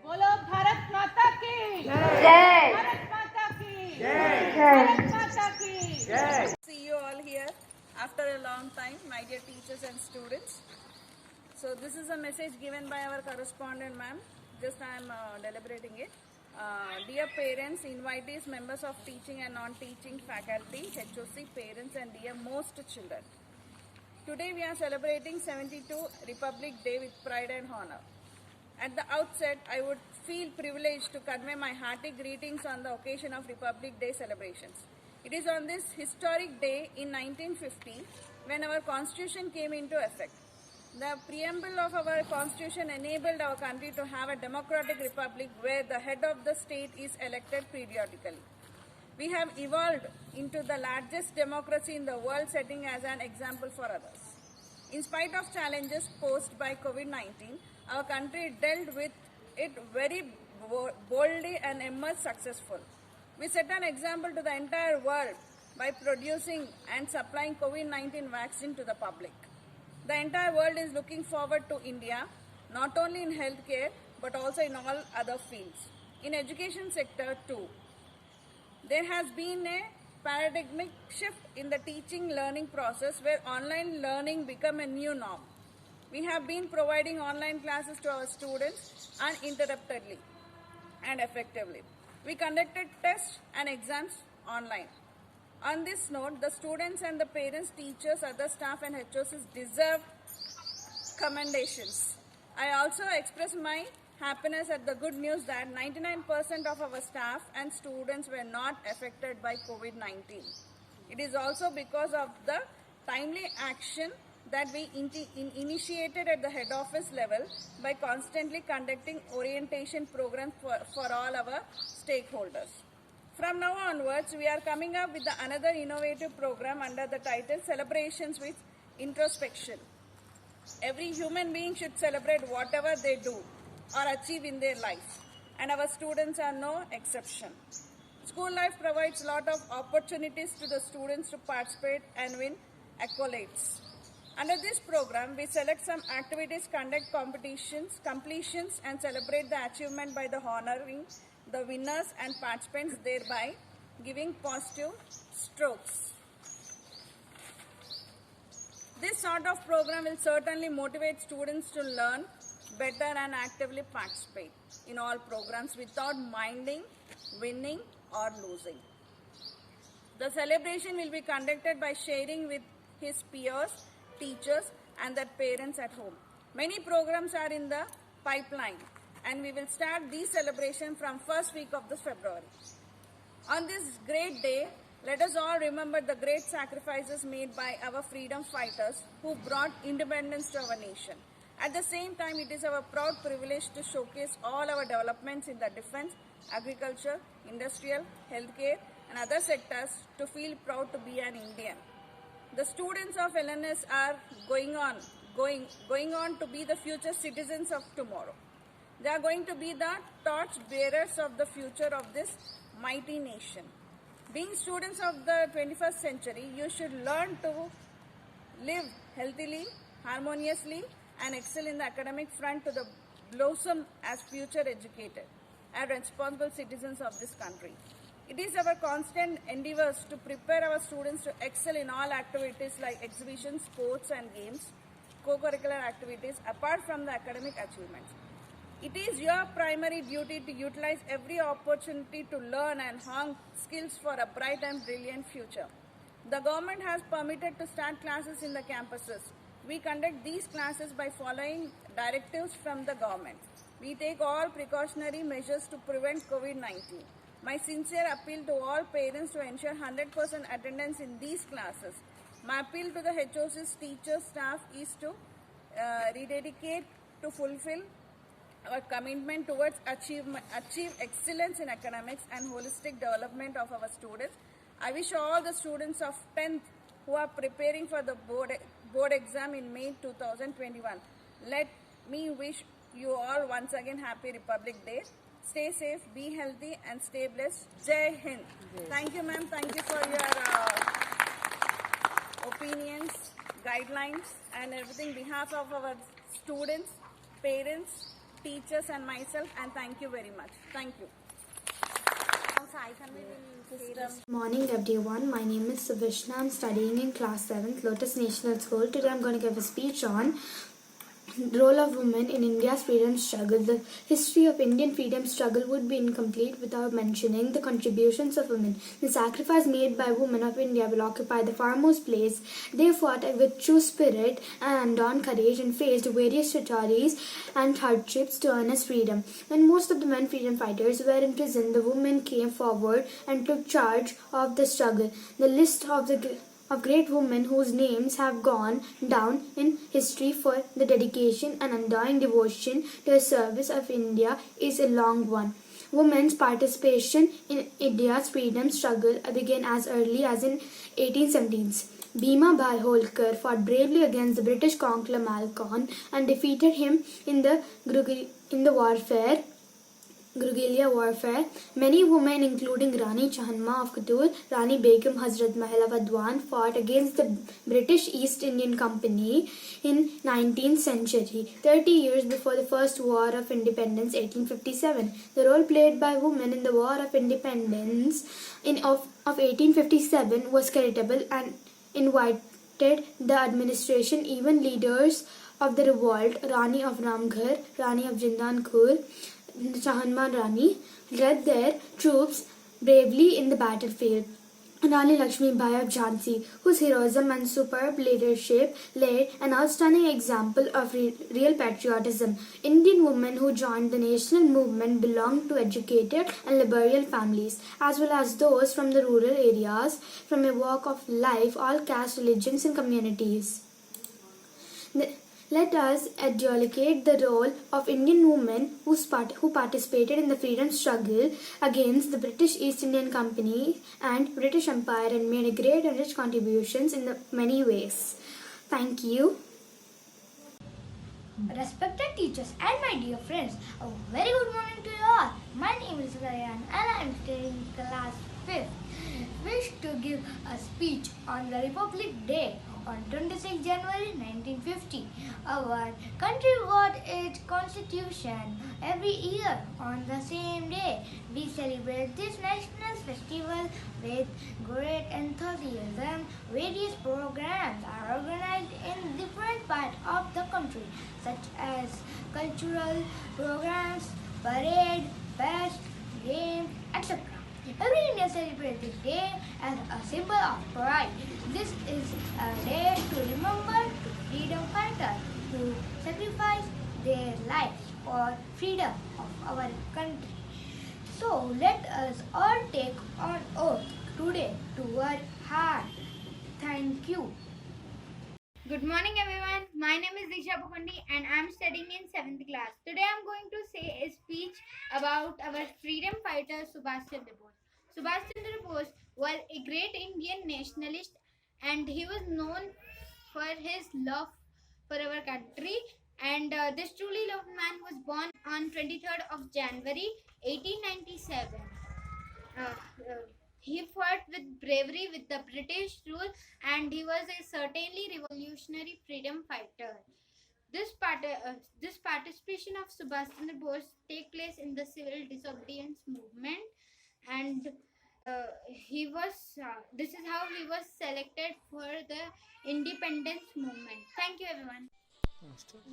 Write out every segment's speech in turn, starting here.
बोलो भारत माता की जय। भारत माता की जय। भारत माता की जय। See you all here after a long time, my dear teachers and students. So this is a message given by our correspondent ma'am. Just I am deliberating it. Dear parents, invitees, members of teaching and non-teaching faculty, HOC, parents and dear most children. Today we are celebrating 72 Republic Day with pride and honor. At the outset, I would feel privileged to convey my hearty greetings on the occasion of Republic Day celebrations. It is on this historic day in 1950 when our constitution came into effect. The preamble of our constitution enabled our country to have a democratic republic where the head of the state is elected periodically. We have evolved into the largest democracy in the world, setting as an example for others. In spite of challenges posed by COVID-19, our country dealt with it very boldly and emerged successful. We set an example to the entire world by producing and supplying COVID-19 vaccine to the public. The entire world is looking forward to India, not only in healthcare, but also in all other fields. In education sector too, there has been a paradigmic shift in the teaching learning process where online learning become a new norm. We have been providing online classes to our students uninterruptedly and effectively. We conducted tests and exams online. On this note, the students and the parents, teachers, other staff and HOCs deserve commendations. I also express my happiness at the good news that 99% of our staff and students were not affected by COVID-19. It is also because of the timely action that we initiated at the head office level by constantly conducting orientation programs for all our stakeholders. From now onwards, we are coming up with another innovative program under the title Celebrations with Introspection. Every human being should celebrate whatever they do or achieve in their life, and our students are no exception. School life provides a lot of opportunities to the students to participate and win accolades. Under this program, we select some activities, conduct competitions, completions, and celebrate the achievement by the honoring the winners and participants, thereby giving positive strokes. This sort of program will certainly motivate students to learn better and actively participate in all programs without minding winning or losing. The celebration will be conducted by sharing with his peers, teachers and their parents at home. Many programs are in the pipeline and we will start these celebrations from first week of this February. On this great day, let us all remember the great sacrifices made by our freedom fighters who brought independence to our nation. At the same time, it is our proud privilege to showcase all our developments in the defense, agriculture, industrial, healthcare and other sectors to feel proud to be an Indian. The students of LNS are going on to be the future citizens of tomorrow. They are going to be the torch bearers of the future of this mighty nation. Being students of the 21st century, you should learn to live healthily, harmoniously, and excel in the academic front to the blossom as future educated and responsible citizens of this country. It is our constant endeavors to prepare our students to excel in all activities like exhibitions, sports and games, co-curricular activities apart from the academic achievements. It is your primary duty to utilize every opportunity to learn and hone skills for a bright and brilliant future. The government has permitted to start classes in the campuses. We conduct these classes by following directives from the government. We take all precautionary measures to prevent COVID-19. My sincere appeal to all parents to ensure 100% attendance in these classes. My appeal to the HOCs, teachers, staff is to rededicate to fulfill our commitment towards achieve excellence in academics and holistic development of our students. I wish all the students of 10th who are preparing for the board exam in May 2021. Let me wish you all once again happy Republic Day. Stay safe, be healthy and stay blessed. Jai Hind. Thank you ma'am. Thank you for your opinions, guidelines and everything. On behalf of our students, parents, teachers and myself, and thank you very much. Thank you. Morning everyone, my name is Savishna. I'm studying in class 7th Lotus National School. Today I'm going to give a speech on role of women in India's freedom struggle. The history of Indian freedom struggle would be incomplete without mentioning the contributions of women. The sacrifice made by women of India will occupy the foremost place. They fought with true spirit and undaunted courage and faced various treacheries and hardships to earn us freedom. When most of the men freedom fighters were in prison, the women came forward and took charge of the struggle. The list of great women whose names have gone down in history for the dedication and undying devotion to the service of India is a long one. Women's participation in India's freedom struggle began as early as in 1817s. Bhima Bhai Holkar fought bravely against the British conqueror Malcolm and defeated him in the guerrilla warfare. Many women, including Rani Chahanma of Katur, Rani Begum Hazrat Mahal of Adwan, fought against the British East Indian Company in 19th century, 30 years before the First War of Independence, 1857. The role played by women in the War of Independence of 1857 was creditable and invited the administration, even leaders of the revolt, Rani of Ramghar, Rani of Jindankur, Chahanma Rani, led their troops bravely in the battlefield. Rani Lakshmi Bai of Jhansi, whose heroism and superb leadership laid an outstanding example of real patriotism. Indian women who joined the national movement belonged to educated and liberal families, as well as those from the rural areas, from a walk of life, all caste, religions and communities. Let us adjudicate the role of Indian women who participated in the freedom struggle against the British East Indian Company and British Empire and made a great and rich contributions in many ways. Thank you. Respected teachers and my dear friends, a very good morning to you all. My name is Ryan and I am studying class 5th. Wish to give a speech on the Republic Day on 26 January 1950. Our country got its constitution every year on the same day. We celebrate this national festival with great enthusiasm. Various programs are organized in different parts of the country, such as cultural programs, parade, fest, games, etc. Every Indian celebrates this day as a symbol of pride. This is a day to remember freedom fighters who sacrificed their lives for freedom of our country. So let us all take on oath today to work hard. Thank you. Good morning everyone. My name is Disha Pukandi and I am studying in 7th class. Today I am going to say a speech about our freedom fighter Subhash Chandra Bose. Subhash Chandra Bose was a great Indian nationalist and he was known for his love for our country, and this truly loved man was born on 23rd of January 1897. He fought with bravery with the British rule and he was a certainly revolutionary freedom fighter. This participation of Subhash Chandra Bose take place in the civil disobedience movement, and this is how he was selected for the independence movement. Thank you everyone.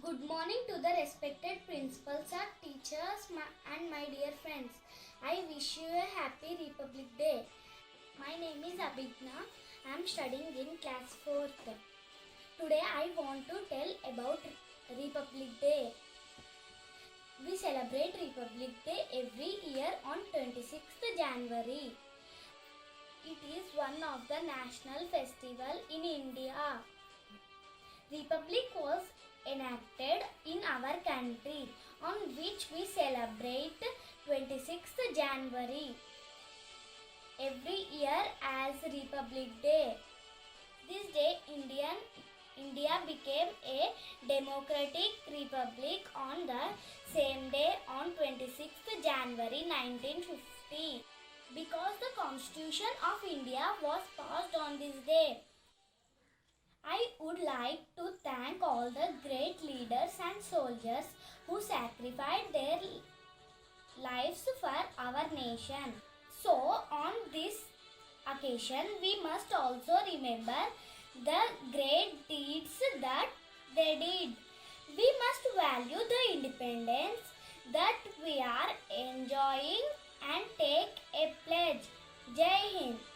Good morning to the respected principals and teachers and my dear friends. I wish you a happy Republic Day. My name is Abhigna. I am studying in class 4th. Today I want to tell about Republic Day. We celebrate Republic Day every year on 26th January. It is one of the national festival in India. Republic was enacted in our country, on which we celebrate 26th January every year as Republic Day. This day India became a democratic republic on the same day on 26th January 1950, because the Constitution of India was passed on this day. I would like to thank thank all the great leaders and soldiers who sacrificed their lives for our nation. So, on this occasion, we must also remember the great deeds that they did. We must value the independence that we are enjoying and take a pledge. Jai Hind.